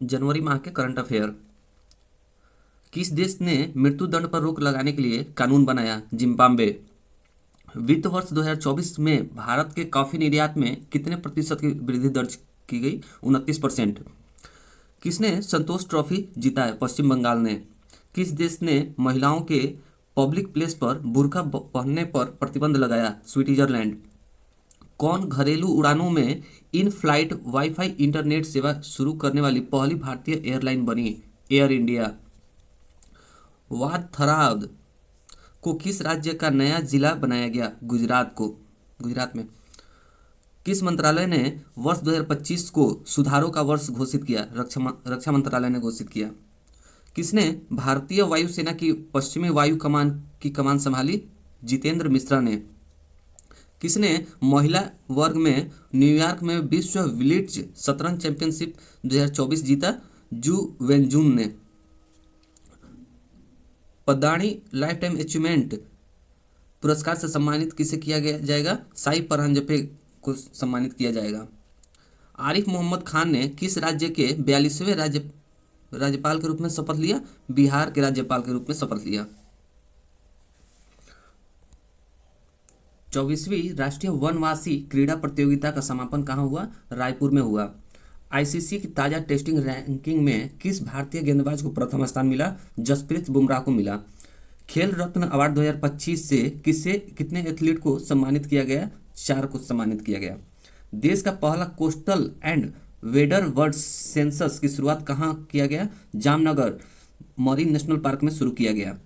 जनवरी माह के current affair. किस देश ने मृत्यु दंड पर रोक लगाने के लिए कानून बनाया? जिम्बाब्वे। वित्त वर्ष 2024 में भारत के कॉफी निर्यात में कितने प्रतिशत की वृद्धि दर्ज की गई? 29%। किसने संतोष ट्रॉफी जीता है? पश्चिम बंगाल ने। किस देश ने महिलाओं के पब्लिक प्लेस पर बुर्का पहनने पर प्रतिबंध लगाया? स्विट्जरलैंड। कौन घरेलू उड़ानों में इन फ्लाइट वाईफाई इंटरनेट सेवा शुरू करने वाली पहली भारतीय एयरलाइन बनी? Air India. वाथराद को किस राज्य का नया जिला बनाया गया? गुजरात में। किस मंत्रालय ने वर्ष 2025 को सुधारों का वर्ष घोषित किया? रक्षा मंत्रालय ने घोषित किया। किसने भारतीय वायुसेना की पश्चिमी वायु कमान की कमान संभाली? जितेंद्र मिश्रा ने। किसने महिला वर्ग में न्यूयॉर्क में विश्व विलिट्ज शतरंज चैंपियनशिप 2024 जीता? जू वेनजून ने। पद्माणी लाइफ टाइम अचीवमेंट पुरस्कार से सम्मानित किसे किया जाएगा? साई परांजपे को सम्मानित किया जाएगा। आरिफ मोहम्मद खान ने किस राज्य के 42वें राज्यपाल के रूप में शपथ लिया? बिहार के राज्यपाल के रूप में शपथ लिया। 24वीं राष्ट्रीय वनवासी क्रीड़ा प्रतियोगिता का समापन कहाँ हुआ? रायपुर में हुआ। आईसीसी की ताज़ा टेस्टिंग रैंकिंग में किस भारतीय गेंदबाज को प्रथम स्थान मिला? जसप्रीत बुमराह को मिला। खेल रत्न अवार्ड 2025 से कितने एथलीट को सम्मानित किया गया? 4 को सम्मानित किया गया। देश का पहला coastal and wader bird census की शुरुआत कहाँ किया गया? जामनगर मरीन नेशनल पार्क में शुरू किया गया।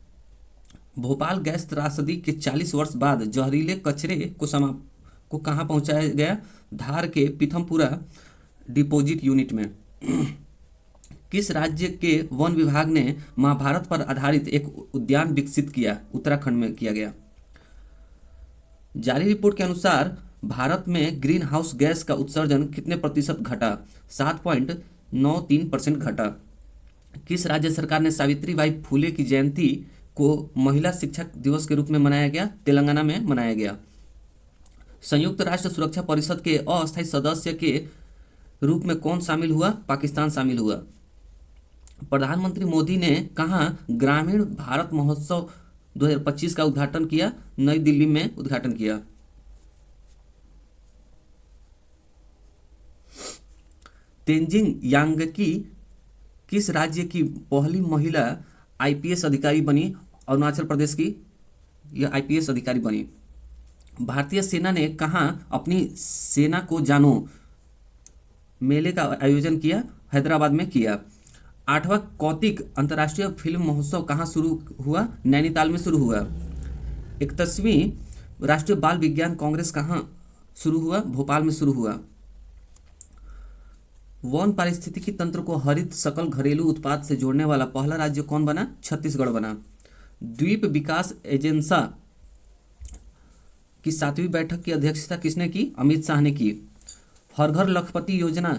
भोपाल गैस त्रासदी के 40 वर्ष बाद जहरीले कचरे को कहाँ पहुँचाया गया? धार के पीथमपुरा डिपोजिट यूनिट में। किस राज्य के वन विभाग ने महाभारत पर आधारित एक उद्यान विकसित किया? उत्तराखंड में किया गया। जारी रिपोर्ट के अनुसार भारत में ग्रीन हाउस गैस का उत्सर्जन कितने प्रतिशत घटा? 7.93% घटा। किस राज्य सरकार ने सावित्रीबाई फुले की जयंती को महिला शिक्षक दिवस के रूप में मनाया गया? तेलंगाना में मनाया गया। संयुक्त राष्ट्र सुरक्षा परिषद के अस्थायी सदस्य के रूप में कौन शामिल हुआ? पाकिस्तान शामिल हुआ। प्रधानमंत्री मोदी ने कहाँ ग्रामीण भारत महोत्सव 2025 का उद्घाटन किया? नई दिल्ली में उद्घाटन किया। तेंजिंग यांगकी किस राज्य की पहली महिला आईपीएस अधिकारी बनी? अरुणाचल प्रदेश की यह आईपीएस अधिकारी बनी। भारतीय सेना ने कहाँ अपनी सेना को जानो मेले का आयोजन किया? हैदराबाद में किया। 8वां कौतिक अंतर्राष्ट्रीय फिल्म महोत्सव कहाँ शुरू हुआ? नैनीताल में शुरू हुआ। 31वीं राष्ट्रीय बाल विज्ञान कांग्रेस कहाँ शुरू हुआ? भोपाल में शुरू हुआ। वन पारिस्थितिकी तंत्र को हरित सकल घरेलू उत्पाद से जोड़ने वाला पहला राज्य कौन बना? छत्तीसगढ़ बना। द्वीप विकास एजेंसा की 7वीं बैठक की अध्यक्षता किसने की? अमित शाह ने की। हर घर लखपति योजना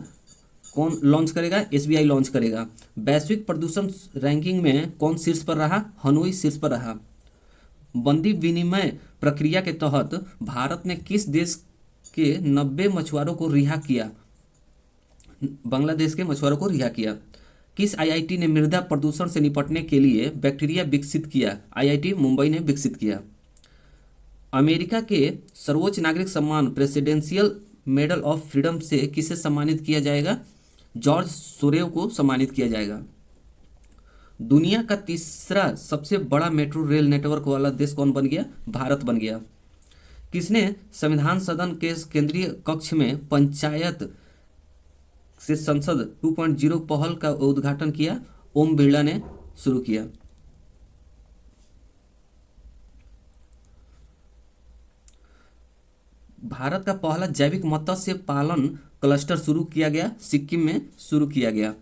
कौन लॉन्च करेगा? एसबीआई लॉन्च करेगा। वैश्विक प्रदूषण रैंकिंग में कौन शीर्ष पर रहा? हनोई शीर्ष पर रहा। बंदी विनिमय प्रक्रिया के तहत भारत ने किस देश के 90 मछुआरों को रिहा किया? बांग्लादेश के मछुआरों को रिहा किया। किस आईआईटी ने मृदा प्रदूषण से निपटने के लिए बैक्टीरिया विकसित किया? आईआईटी मुंबई ने विकसित किया। अमेरिका के सर्वोच्च नागरिक सम्मान प्रेसिडेंशियल मेडल ऑफ फ्रीडम से किसे सम्मानित किया जाएगा? जॉर्ज सोरेव को सम्मानित किया जाएगा। दुनिया का तीसरा सबसे बड़ा मेट्रो रेल नेटवर्क वाला देश कौन बन गया? भारत बन गया। किसने संविधान सदन के केंद्रीय कक्ष में पंचायत से संसद 2.0 पहल का उद्घाटन किया? ओम बिरला ने शुरू किया। भारत का पहला जैविक मत्स्य पालन क्लस्टर शुरू किया गया? सिक्किम में शुरू किया गया।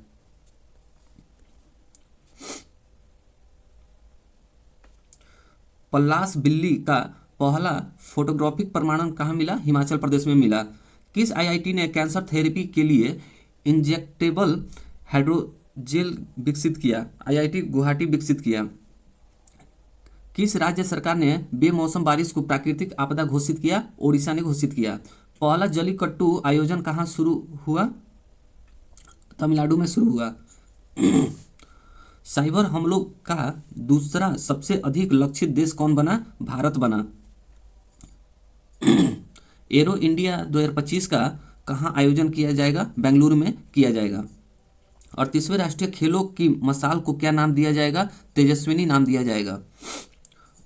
पल्लास बिल्ली का पहला फोटोग्राफिक प्रमाणन कहाँ मिला? हिमाचल प्रदेश में मिला। किस आईआईटी ने कैंसर थेरेपी के लिए इंजेक्टेबल हाइड्रोजेल विकसित किया? आईआईटी गुवाहाटी विकसित किया। किस राज्य सरकार ने बेमौसम बारिश को प्राकृतिक आपदा घोषित किया? ओडिशा ने घोषित किया। पहला जलीकट्टू आयोजन कहाँ शुरू हुआ? तमिलनाडु में शुरू हुआ। साइबर हमलों का दूसरा सबसे अधिक लक्षित देश कौन बना? भारत बना। एरो इंडिया 2025 का कहाँ आयोजन किया जाएगा? बेंगलुरु में किया जाएगा। 38वें राष्ट्रीय खेलों की मशाल को क्या नाम दिया जाएगा? तेजस्विनी नाम दिया जाएगा।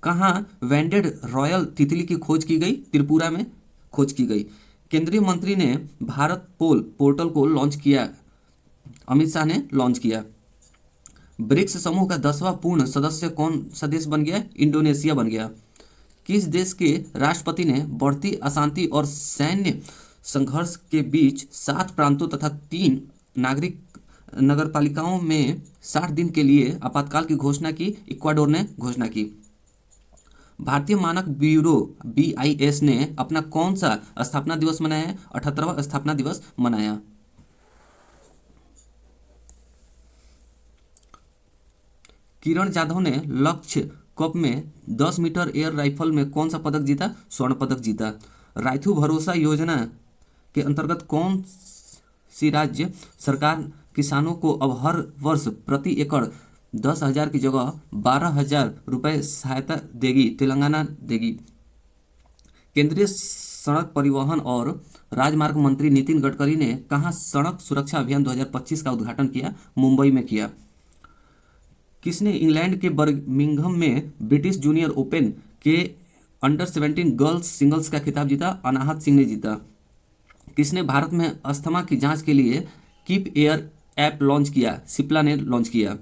कहाँ वैंडेड रॉयल तितली की खोज की गई? त्रिपुरा में खोज की गई। केंद्रीय मंत्री ने भारत पोल पोर्टल को लॉन्च किया, अमित शाह ने लॉन्च किया। ब्रिक्स समूह का 10वां पूर्ण सदस्य कौन सा देश बन गया? इंडोनेशिया बन गया। किस देश के राष्ट्रपति ने बढ़ती अशांति और सैन्य संघर्ष के बीच 7 प्रांतों तथा 3 नागरिक नगरपालिकाओं में 60 दिन के लिए आपातकाल की घोषणा की? इक्वाडोर ने घोषणा की। भारतीय मानक ब्यूरो BIS ने अपना कौन सा स्थापना दिवस मनाया है? 78वां स्थापना दिवस मनाया। किरण जाधव ने लक्ष्य कप में 10 मीटर एयर राइफल में कौन सा पदक जीता? स्वर्ण पदक जीता। रायथू भरोसा योजना के अंतर्गत कौन सी राज्य सरकार किसानों को अब हर वर्ष प्रति एकड़ 10,000 की जगह 12,000 रुपये सहायता देगी? तेलंगाना देगी। केंद्रीय सड़क परिवहन और राजमार्ग मंत्री नितिन गडकरी ने कहाँ सड़क सुरक्षा अभियान 2025 का उद्घाटन किया? मुंबई में किया। किसने इंग्लैंड के बर्मिंघम में ब्रिटिश जूनियर ओपन के अंडर-17 गर्ल्स सिंगल्स का खिताब जीता? अनाहत सिंह ने जीता। किसने भारत में अस्थमा की जांच के लिए कीप एयर ऐप लॉन्च किया? सिप्ला ने लॉन्च किया।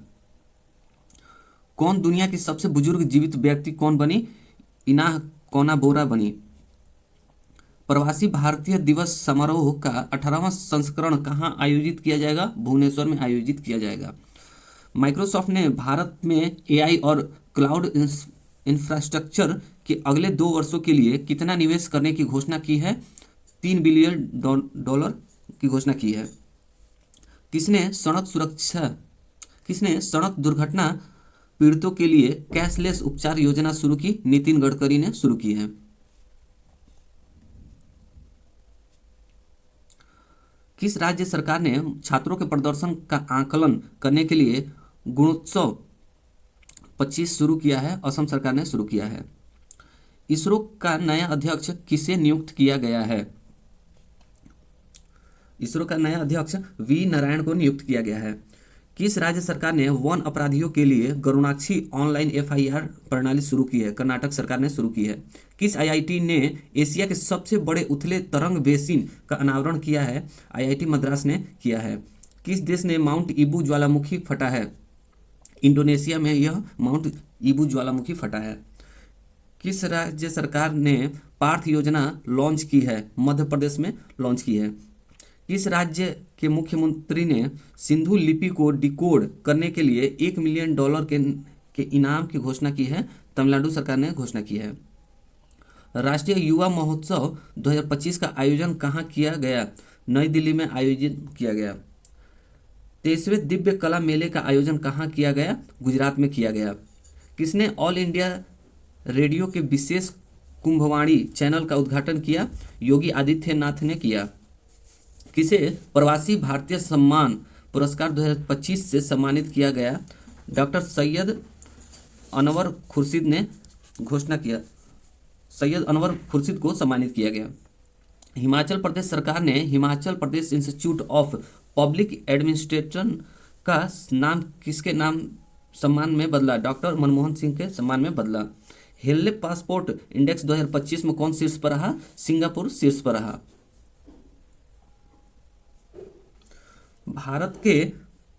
कौन दुनिया की सबसे बुजुर्ग जीवित व्यक्ति कौन बनी? इनाह कोनाबोरा बनी। प्रवासी भारतीय दिवस समारोह का 18वां संस्करण कहाँ आयोजित किया जाएगा? भुवनेश्वर में आयोजित किया जाएगा। माइक्रोसॉफ्ट ने भारत में AI और क्लाउड इंफ्रास्ट्रक्चर के अगले 2 वर्षों के लिए कितना निवेश करने की घोषणा की है? $3 बिलियन की घोषणा की है। किसने सड़क दुर्घटना पीड़ितों के लिए कैशलेस उपचार योजना शुरू की? नितिन गडकरी ने शुरू की है। किस राज्य सरकार ने छात्रों के प्रदर्शन का आकलन करने के लिए गुणोत्सव 25 शुरू किया है? असम सरकार ने शुरू किया है। इसरो का नया अध्यक्ष किसे नियुक्त किया गया है? इसरो का नया अध्यक्ष V नारायण को नियुक्त किया गया है। किस राज्य सरकार ने वन अपराधियों के लिए गरुणाक्षी ऑनलाइन FIR प्रणाली शुरू की है? कर्नाटक सरकार ने शुरू की है। किस IIT ने एशिया के सबसे बड़े उथले तरंग बेसिन का अनावरण किया है? IIT मद्रास ने किया है। किस देश ने माउंट ईबू ज्वालामुखी फटा है? इंडोनेशिया में यह माउंट ईबू ज्वालामुखी फटा है। किस राज्य सरकार ने पार्थ योजना लॉन्च की है? मध्य प्रदेश में लॉन्च की है। किस राज्य के मुख्यमंत्री ने सिंधु लिपि को डिकोड करने के लिए $1 मिलियन के इनाम की घोषणा की है? तमिलनाडु सरकार ने घोषणा की है। राष्ट्रीय युवा महोत्सव 2025 का आयोजन कहाँ किया गया? नई दिल्ली में आयोजित किया गया। 23वें दिव्य कला मेले का आयोजन कहाँ किया गया? गुजरात में किया गया। किसने ऑल इंडिया रेडियो के विशेष कुंभवाणी चैनल का उद्घाटन किया? योगी आदित्यनाथ ने किया। किसे प्रवासी भारतीय सम्मान पुरस्कार 2025 से सम्मानित किया गया? डॉक्टर सैयद अनवर खुर्शीद ने घोषणा किया। सैयद अनवर खुर्शीद को सम्मानित किया गया। हिमाचल प्रदेश सरकार ने Himachal Pradesh institute of public administration का नाम किसके नाम सम्मान में बदला? डॉक्टर मनमोहन सिंह के सम्मान में बदला। हेल्ले पासपोर्ट इंडेक्स 2025 में कौन शीर्ष पर रहा? सिंगापुर शीर्ष पर रहा। भारत के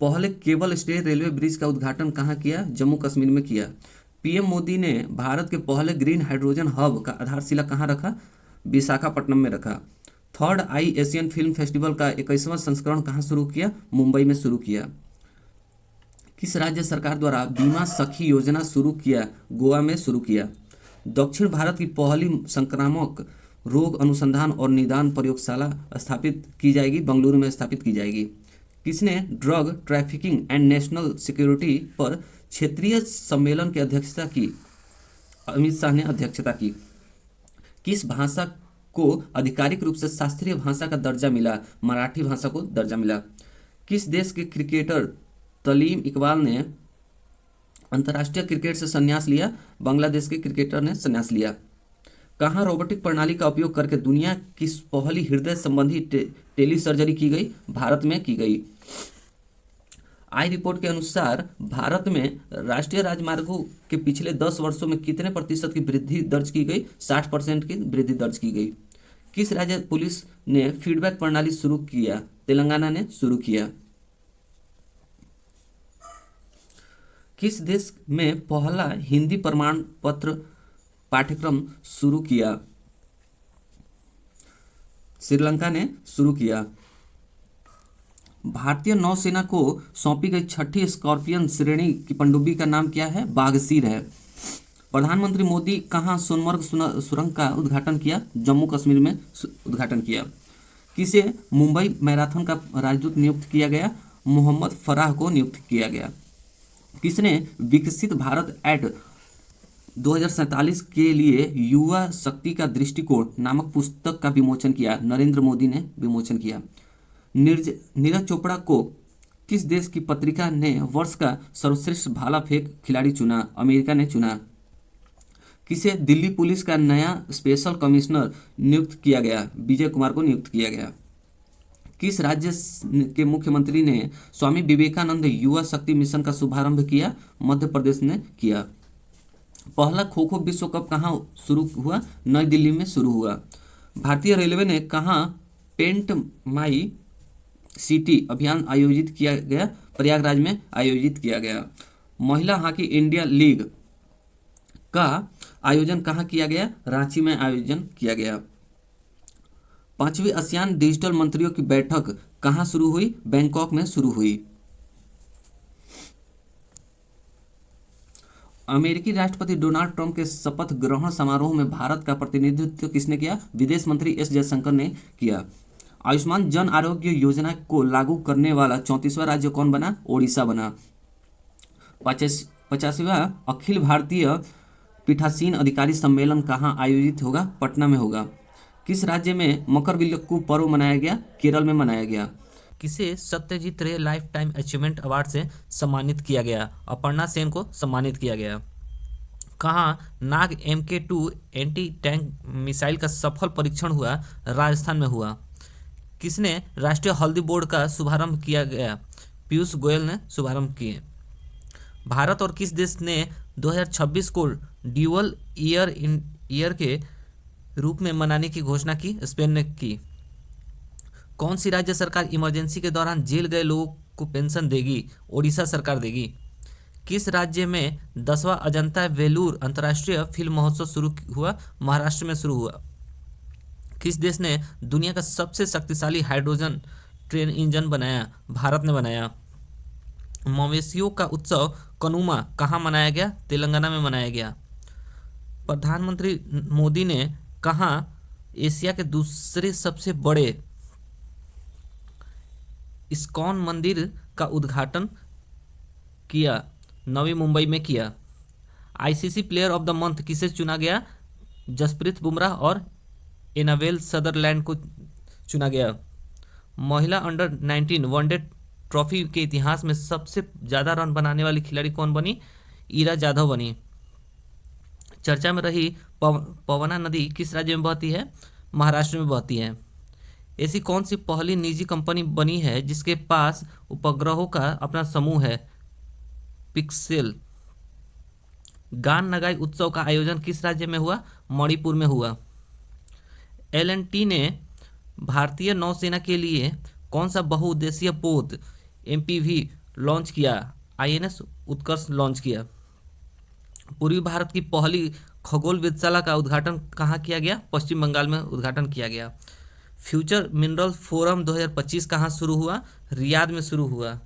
पहले केबल स्टेज रेलवे ब्रिज का उद्घाटन कहाँ किया? जम्मू कश्मीर में किया। PM मोदी ने भारत के पहले ग्रीन हाइड्रोजन हब का आधारशिला कहाँ रखा? विशाखापट्टनम में रखा। थर्ड आई एशियन फिल्म फेस्टिवल का 21वां संस्करण कहाँ शुरू किया? मुंबई में शुरू किया। किस राज्य सरकार द्वारा बीमा सखी योजना शुरू किया? गोवा में शुरू किया। दक्षिण भारत की पहली संक्रामक रोग अनुसंधान और निदान प्रयोगशाला स्थापित की जाएगी? बेंगलुरु में स्थापित की जाएगी। किसने drug trafficking and national security पर क्षेत्रीय सम्मेलन की अध्यक्षता की? अमित शाह ने अध्यक्षता की। किस भाषा को आधिकारिक रूप से शास्त्रीय भाषा का दर्जा मिला? मराठी भाषा को दर्जा मिला। किस देश के क्रिकेटर तलीम इकबाल ने अंतर्राष्ट्रीय क्रिकेट से संन्यास लिया? बांग्लादेश के क्रिकेटर ने संन्यास लिया। कहाँ रोबोटिक प्रणाली का उपयोग करके दुनिया की पहली हृदय संबंधी टेली सर्जरी की गई? भारत में की गई। आई रिपोर्ट के अनुसार भारत में राष्ट्रीय राजमार्गों के पिछले 10 वर्षों में कितने प्रतिशत की वृद्धि दर्ज की गई? 60% की वृद्धि दर्ज की गई। किस राज्य पुलिस ने फीडबैक प्रणाली शुरू किया? तेलंगाना ने शुरू किया। किस देश में पहला हिंदी प्रमाण पत्र पाठ्यक्रम शुरू किया? श्रीलंका ने शुरू किया। भारतीय नौसेना को सौंपी गई छठी स्कॉर्पियन श्रेणी की पनडुब्बी का नाम क्या है? बाघसीर है। प्रधानमंत्री मोदी कहाँ सोनमर्ग सुरंग का उद्घाटन किया? जम्मू कश्मीर में उद्घाटन किया। किसे मुंबई मैराथन का राजदूत नियुक्त किया गया? मोहम्मद फराह को नियुक्त किया गया। किसने विकसित भारत एट 2047 के लिए युवा शक्ति का दृष्टिकोण नामक पुस्तक का विमोचन किया? नरेंद्र मोदी ने विमोचन किया। नीरज चोपड़ा को किस देश की पत्रिका ने वर्ष का सर्वश्रेष्ठ भाला फेंक खिलाड़ी चुना? अमेरिका ने चुना। किसे दिल्ली पुलिस का नया स्पेशल कमिश्नर नियुक्त किया गया? विजय कुमार को नियुक्त किया गया। किस राज्य के मुख्यमंत्री ने स्वामी विवेकानंद युवा शक्ति मिशन का शुभारंभ किया? मध्य प्रदेश ने किया। पहला खो खो विश्व कप कहाँ शुरू हुआ? नई दिल्ली में शुरू हुआ। भारतीय रेलवे ने कहाँ पेंट माई सिटी अभियान आयोजित किया गया? प्रयागराज में आयोजित किया गया। महिला हॉकी इंडिया लीग का आयोजन कहाँ किया गया? रांची में आयोजन किया गया। 5वीं आसियान डिजिटल मंत्रियों की बैठक कहाँ शुरू हुई? बैंकॉक में शुरू हुई। अमेरिकी राष्ट्रपति डोनाल्ड ट्रंप के शपथ ग्रहण समारोह में भारत का प्रतिनिधित्व किसने किया? विदेश मंत्री एस जयशंकर ने किया। आयुष्मान जन आरोग्य योजना को लागू करने वाला 34वां राज्य कौन बना? ओडिशा बना। 50वां अखिल भारतीय पीठासीन अधिकारी सम्मेलन कहाँ आयोजित होगा? पटना में होगा। किस राज्य में मकरविल्लक्कू पर्व मनाया गया? केरल में मनाया गया। किसे सत्यजीत रे लाइफ टाइम अचीवमेंट अवार्ड से सम्मानित किया गया? अपर्णा सेन को सम्मानित किया गया। कहाँ नाग MK2 एंटी टैंक मिसाइल का सफल परीक्षण हुआ? राजस्थान में हुआ। किसने राष्ट्रीय हल्दी बोर्ड का शुभारंभ किया गया? पीयूष गोयल ने शुभारंभ किए। भारत और किस देश ने 2026 को ड्यूअल ईयर के रूप में मनाने की घोषणा की? स्पेन ने की। कौन सी राज्य सरकार इमरजेंसी के दौरान जेल गए लोगों को पेंशन देगी? ओडिशा सरकार देगी। किस राज्य में 10वां अजंता वेलूर अंतर्राष्ट्रीय फिल्म महोत्सव शुरू हुआ? महाराष्ट्र में शुरू हुआ। किस देश ने दुनिया का सबसे शक्तिशाली हाइड्रोजन ट्रेन इंजन बनाया? भारत ने बनाया। मवेशियों का उत्सव कनुमा कहाँ मनाया गया? तेलंगाना में मनाया गया। प्रधानमंत्री मोदी ने कहाँ एशिया के दूसरे सबसे बड़े इस्कॉन मंदिर का उद्घाटन किया? नवी मुंबई में किया। ICC player of the month किसे चुना गया? जसप्रीत बुमराह और एनाबेल सदरलैंड को चुना गया। महिला अंडर 19 वनडे ट्रॉफी के इतिहास में सबसे ज़्यादा रन बनाने वाली खिलाड़ी कौन बनी? ईरा जाधव बनी। चर्चा में रही पवना नदी किस राज्य में बहती है? महाराष्ट्र में बहती है। ऐसी कौन सी पहली निजी कंपनी बनी है जिसके पास उपग्रहों का अपना समूह है? पिक्सेल। गान नगाई उत्सव का आयोजन किस राज्य में हुआ? मणिपुर में हुआ। L&T ने भारतीय नौसेना के लिए कौन सा बहुउद्देशीय पोत MPV लॉन्च किया? INS उत्कर्ष लॉन्च किया। पूर्वी भारत की पहली खगोल वेधशाला का उद्घाटन कहाँ किया गया? पश्चिम बंगाल में उद्घाटन किया गया। फ्यूचर मिनरल फोरम 2025 कहाँ शुरू हुआ? रियाद में शुरू हुआ।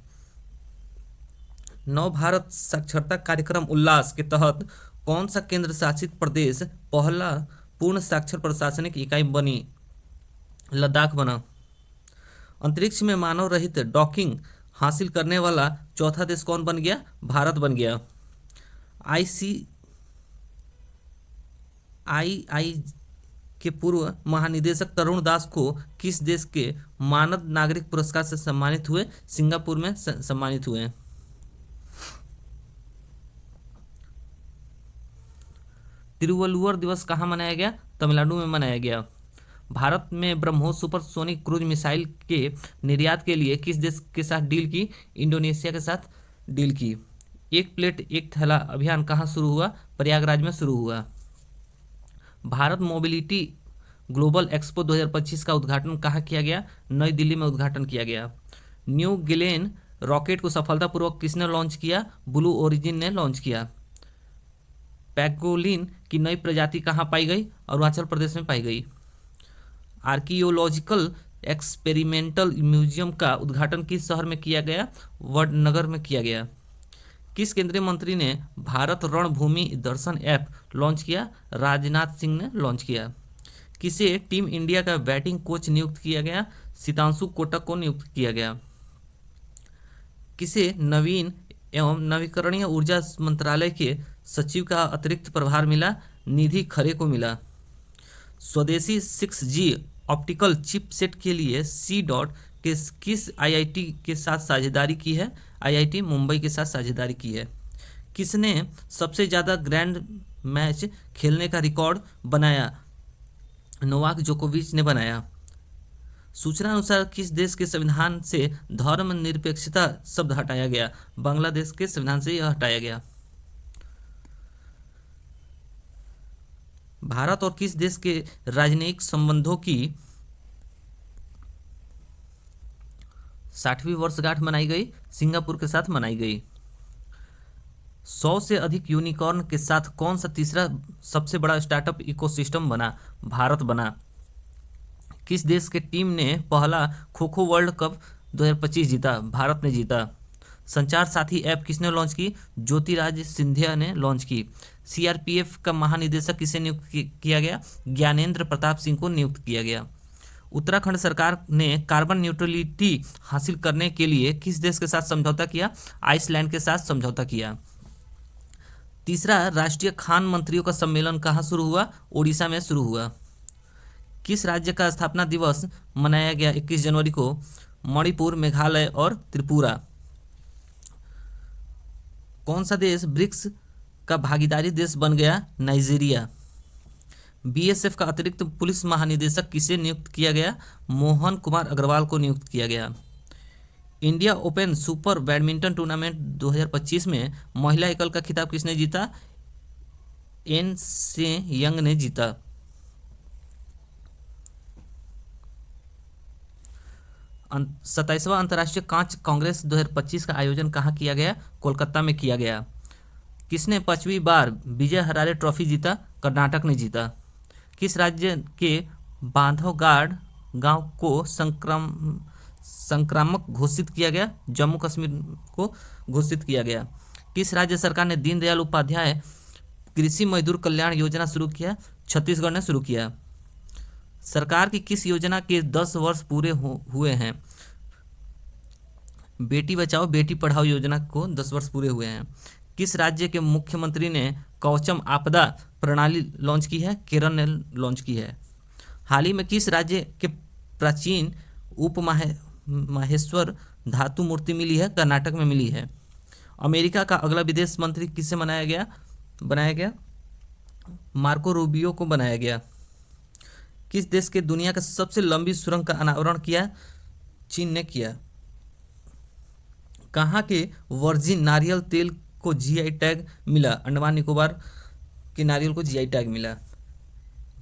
नव भारत साक्षरता कार्यक्रम उल्लास के तहत कौन सा केंद्र शासित प्रदेश पहला पूर्ण साक्षर प्रशासनिक इकाई बनी? लद्दाख बना। अंतरिक्ष में मानव रहित डॉकिंग हासिल करने वाला चौथा देश कौन बन गया? भारत बन गया। आई के पूर्व महानिदेशक तरुण दास को किस देश के मानद नागरिक पुरस्कार से सम्मानित हुए? सिंगापुर में सम्मानित हुए। तिरुवल्लुवर दिवस कहाँ मनाया गया? तमिलनाडु में मनाया गया। भारत में ब्रह्मोस सुपरसोनिक क्रूज मिसाइल के निर्यात के लिए किस देश के साथ डील की? इंडोनेशिया के साथ डील की। एक प्लेट एक थैला अभियान कहाँ शुरू हुआ? प्रयागराज में शुरू हुआ। भारत मोबिलिटी ग्लोबल एक्सपो 2025 का उद्घाटन कहाँ किया गया? नई दिल्ली में उद्घाटन किया गया। न्यू गिलेन रॉकेट को सफलतापूर्वक किसने लॉन्च किया? ब्लू ओरिजिन ने लॉन्च किया। पैंगोलिन की नई प्रजाति कहाँ पाई गई? अरुणाचल प्रदेश में पाई गई। आर्कियोलॉजिकल एक्सपेरिमेंटल म्यूजियम का उद्घाटन किस शहर में किया गया? वडनगर में किया गया। किस केंद्रीय मंत्री ने भारत रणभूमि दर्शन ऐप लॉन्च किया? राजनाथ सिंह ने लॉन्च किया। किसे टीम इंडिया का बैटिंग कोच नियुक्त किया गया? सितांशु कोटक को नियुक्त किया गया। किसे नवीन एवं नवीकरणीय ऊर्जा मंत्रालय के सचिव का अतिरिक्त प्रभार मिला? निधि खरे को मिला। स्वदेशी 6G ऑप्टिकल चिपसेट के लिए सी डॉट किस आईआईटी के साथ साझेदारी की है? आईआईटी मुंबई के साथ साझेदारी की है। किसने सबसे ज़्यादा ग्रैंड मैच खेलने का रिकॉर्ड बनाया? नोवाक जोकोविच ने बनाया। सूचना अनुसार किस देश के संविधान से धर्मनिरपेक्षता शब्द हटाया गया? बांग्लादेश के संविधान से यह हटाया गया। भारत और किस देश के राजनयिक संबंधों की 60वीं वर्षगांठ मनाई गई? सिंगापुर के साथ मनाई गई। 100 से अधिक यूनिकॉर्न के साथ कौन सा तीसरा सबसे बड़ा स्टार्टअप इकोसिस्टम बना? भारत बना। किस देश के टीम ने पहला खो खो वर्ल्ड कप 2025 जीता? भारत ने जीता। संचार साथी ऐप किसने लॉन्च की? ज्योतिराज सिंधिया ने लॉन्च की। सीआरपीएफ का महानिदेशक किसे नियुक्त किया गया? ज्ञानेंद्र प्रताप सिंह को नियुक्त किया गया। उत्तराखंड सरकार ने कार्बन न्यूट्रलिटी हासिल करने के लिए किस देश के साथ समझौता किया? आइसलैंड के साथ समझौता किया। तीसरा राष्ट्रीय खान मंत्रियों का सम्मेलन कहाँ शुरू हुआ? ओडिशा में शुरू हुआ। किस राज्य का स्थापना दिवस मनाया गया 21 जनवरी को? मणिपुर, मेघालय और त्रिपुरा। कौन सा देश ब्रिक्स का भागीदारी देश बन गया? नाइजीरिया। बीएसएफ का अतिरिक्त पुलिस महानिदेशक किसे नियुक्त किया गया? मोहन कुमार अग्रवाल को नियुक्त किया गया। India open super badminton tournament 2025 में महिला एकल का खिताब किसने जीता? एन से यंग ने जीता। सत्ताईसवां अंतर्राष्ट्रीय कांच कांग्रेस 2025 का आयोजन कहाँ किया गया? कोलकाता में किया गया। किसने 5वीं बार विजय हरारे ट्रॉफी जीता? कर्नाटक ने जीता। किस राज्य के बांधवगढ़ गांव को संक्रामक घोषित किया गया? जम्मू कश्मीर को घोषित किया गया। किस राज्य सरकार ने दीनदयाल उपाध्याय कृषि मजदूर कल्याण योजना शुरू किया? छत्तीसगढ़ ने शुरू किया। सरकार की किस योजना के 10 वर्ष पूरे हुए हैं? बेटी बचाओ बेटी पढ़ाओ योजना को 10 वर्ष पूरे हुए हैं। किस राज्य के मुख्यमंत्री ने कवचम आपदा प्रणाली लॉन्च की है? केरल ने लॉन्च की है। हाल ही में किस राज्य के प्राचीन माहेश्वर धातु मूर्ति मिली है? कर्नाटक में मिली है। अमेरिका का अगला विदेश मंत्री किससे बनाया गया? मार्को रूबियो को बनाया गया। किस देश के दुनिया का सबसे लंबी सुरंग का अनावरण किया? चीन ने किया। कहाँ के वर्जिन नारियल तेल को जीआई टैग मिला? अंडमान निकोबार के नारियल को जीआई टैग मिला।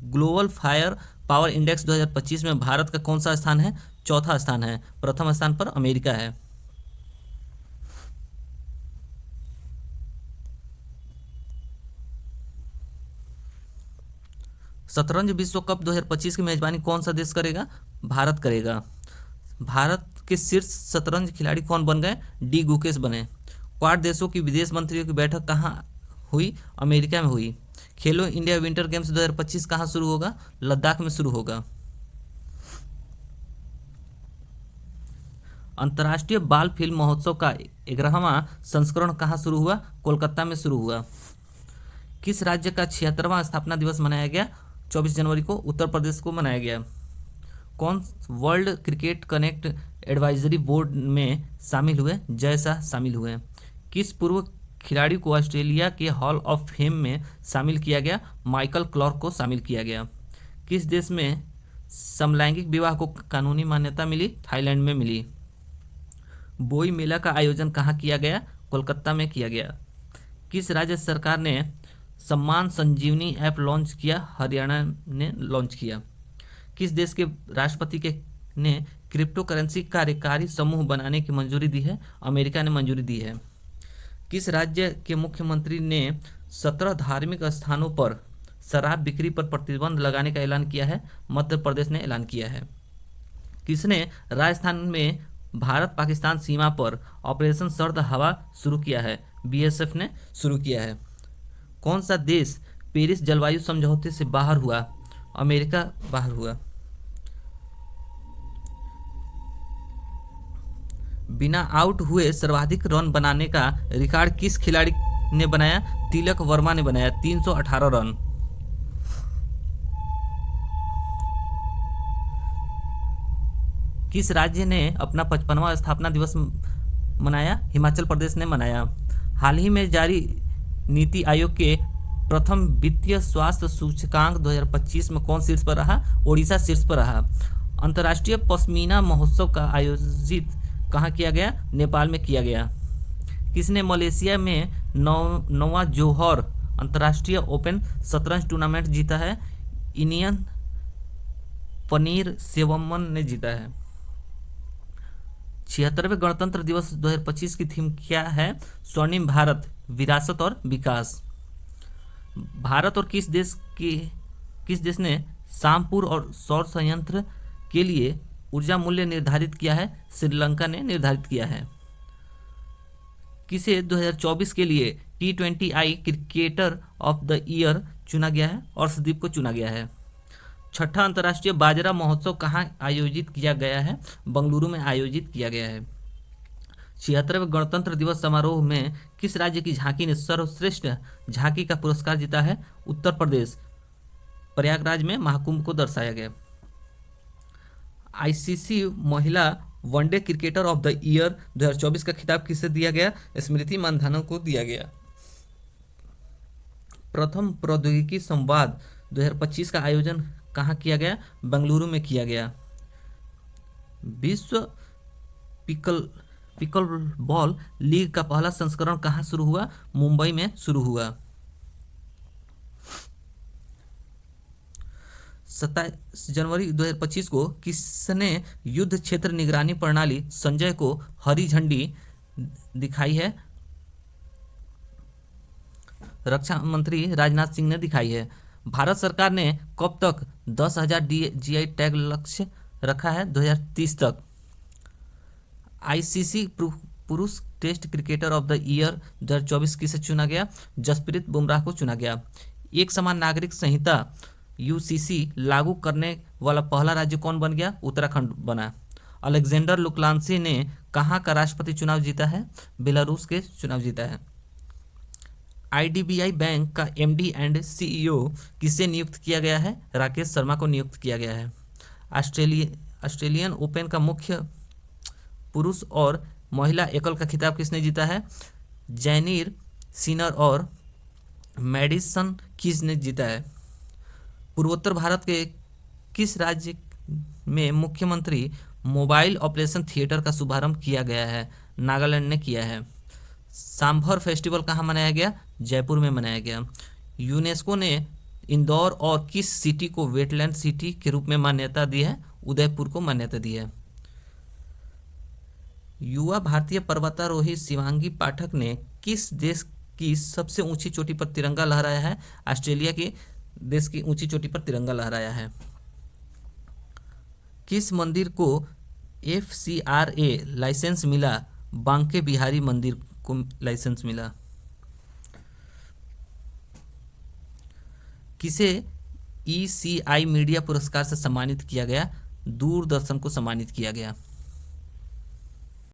ग्लोबल फायर पावर इंडेक्स 2025 में भारत का कौन सा स्थान है? चौथा स्थान है। प्रथम स्थान पर अमेरिका है। शतरंज विश्व कप 2025 की मेजबानी कौन सा देश करेगा? भारत करेगा। भारत के शीर्ष शतरंज खिलाड़ी कौन बन गए? डी गुकेश बने। क्वाड देशों की विदेश मंत्रियों की बैठक कहाँ हुई? अमेरिका में हुई। खेलो इंडिया विंटर गेम्स 2025 कहाँ शुरू होगा? लद्दाख में शुरू होगा। अंतर्राष्ट्रीय बाल फिल्म महोत्सव का 11वां संस्करण कहाँ शुरू हुआ? कोलकाता में शुरू हुआ। किस राज्य का 76वां स्थापना दिवस मनाया गया? 24 जनवरी को उत्तर प्रदेश को मनाया गया। कौन world cricket connect advisory board में शामिल हुए? जय शाह शामिल हुए। किस पूर्व खिलाड़ी को ऑस्ट्रेलिया के हॉल ऑफ फेम में शामिल किया गया? माइकल क्लार्क को शामिल किया गया। किस देश में समलैंगिक विवाह को कानूनी मान्यता मिली? थाईलैंड में मिली। बोई मेला का आयोजन कहाँ किया गया? कोलकाता में किया गया। किस राज्य सरकार ने सम्मान संजीवनी ऐप लॉन्च किया? हरियाणा ने लॉन्च किया। किस देश के राष्ट्रपति ने क्रिप्टो करेंसी कार्यकारी समूह बनाने की मंजूरी दी है? अमेरिका ने मंजूरी दी है। किस राज्य के मुख्यमंत्री ने 17 धार्मिक स्थानों पर शराब बिक्री पर प्रतिबंध लगाने का ऐलान किया है? मध्य प्रदेश ने ऐलान किया है। किसने राजस्थान में भारत पाकिस्तान सीमा पर ऑपरेशन सर्द हवा शुरू किया है? बीएसएफ ने शुरू किया है। कौन सा देश पेरिस जलवायु समझौते से बाहर हुआ? अमेरिका बाहर हुआ। बिना आउट हुए सर्वाधिक रन बनाने का रिकॉर्ड किस खिलाड़ी ने बनाया? तिलक वर्मा ने बनाया, 318 रन। किस राज्य ने अपना 55वां स्थापना दिवस मनाया? हिमाचल प्रदेश ने मनाया। हाल ही में जारी नीति आयोग के प्रथम वित्तीय स्वास्थ्य सूचकांक 2025 में कौन शीर्ष पर रहा? ओडिशा शीर्ष पर रहा। अंतर्राष्ट्रीय पश्मीना महोत्सव का आयोजित कहाँ किया गया? नेपाल में किया गया। किसने मलेशिया में नौवां जोहर अंतर्राष्ट्रीय ओपन शतरंज टूर्नामेंट जीता है? इनियन पनीर सेवमन ने जीता है। 76वें गणतंत्र दिवस 2025 की थीम क्या है? स्वर्णिम भारत, विरासत और विकास। भारत और किस देश ने शामपुर और सौर संयंत्र के लिए ऊर्जा मूल्य निर्धारित किया है? श्रीलंका ने निर्धारित किया है। किसे 2024 के लिए T20I cricketer of the year चुना गया है? अर्शदीप को चुना गया है। छठा अंतर्राष्ट्रीय बाजरा महोत्सव कहाँ आयोजित किया गया है? बेंगलुरु में आयोजित किया गया है। 76वें गणतंत्र दिवस समारोह में किस राज्य की झांकी ने सर्वश्रेष्ठ झांकी का पुरस्कार जीता है? उत्तर प्रदेश। प्रयागराज में महाकुंभ को दर्शाया गया। आईसीसी महिला one day cricketer of the year 2024 का खिताब किसे दिया गया? स्मृति मानधना को दिया गया। प्रथम प्रौद्योगिकी संवाद 2025 का आयोजन कहाँ किया गया? बेंगलुरु में किया गया। विश्व पिकल बॉल लीग का पहला संस्करण कहाँ शुरू हुआ? मुंबई में शुरू हुआ। 27 जनवरी 2025 को किसने युद्ध क्षेत्र निगरानी प्रणाली संजय को हरी झंडी दिखाई है? रक्षा मंत्री राजनाथ सिंह ने दिखाई है। भारत सरकार ने कब तक 10,000 जीआई टैग लक्ष्य रखा है? 2030 तक। आईसीसी पुरुष test cricketer of the year 2024 किसे चुना गया? जसप्रीत बुमराह को चुना गया। एक समान नागरिक संहिता यूसीसी लागू करने वाला पहला राज्य कौन बन गया? उत्तराखंड बना। अलेक्जेंडर लुक्लांसी ने कहाँ का राष्ट्रपति चुनाव जीता है? बेलारूस के चुनाव जीता है। आईडीबीआई बैंक का एमडी एंड सीईओ किसे नियुक्त किया गया है? राकेश शर्मा को नियुक्त किया गया है। ऑस्ट्रेलियन ओपन का मुख्य पुरुष और महिला एकल का खिताब किसने जीता है? जैनीर सिनर और मैडिसन कीज ने जीता है। पूर्वोत्तर भारत के किस राज्य में मुख्यमंत्री मोबाइल ऑपरेशन थिएटर का शुभारंभ किया गया है? नागालैंड ने किया है। सांभर फेस्टिवल कहाँ मनाया गया? जयपुर में मनाया गया। यूनेस्को ने इंदौर और किस सिटी को वेटलैंड सिटी के रूप में मान्यता दी है? उदयपुर को मान्यता दी है। युवा भारतीय पर्वतारोही शिवांगी पाठक ने किस देश की सबसे ऊंची चोटी पर तिरंगा लहराया है? ऑस्ट्रेलिया के देश की ऊंची चोटी पर तिरंगा लहराया है। किस मंदिर को FCRA लाइसेंस मिला? बांके बिहारी मंदिर को लाइसेंस मिला। किसे ECI मीडिया पुरस्कार से सम्मानित किया गया? दूरदर्शन को सम्मानित किया गया।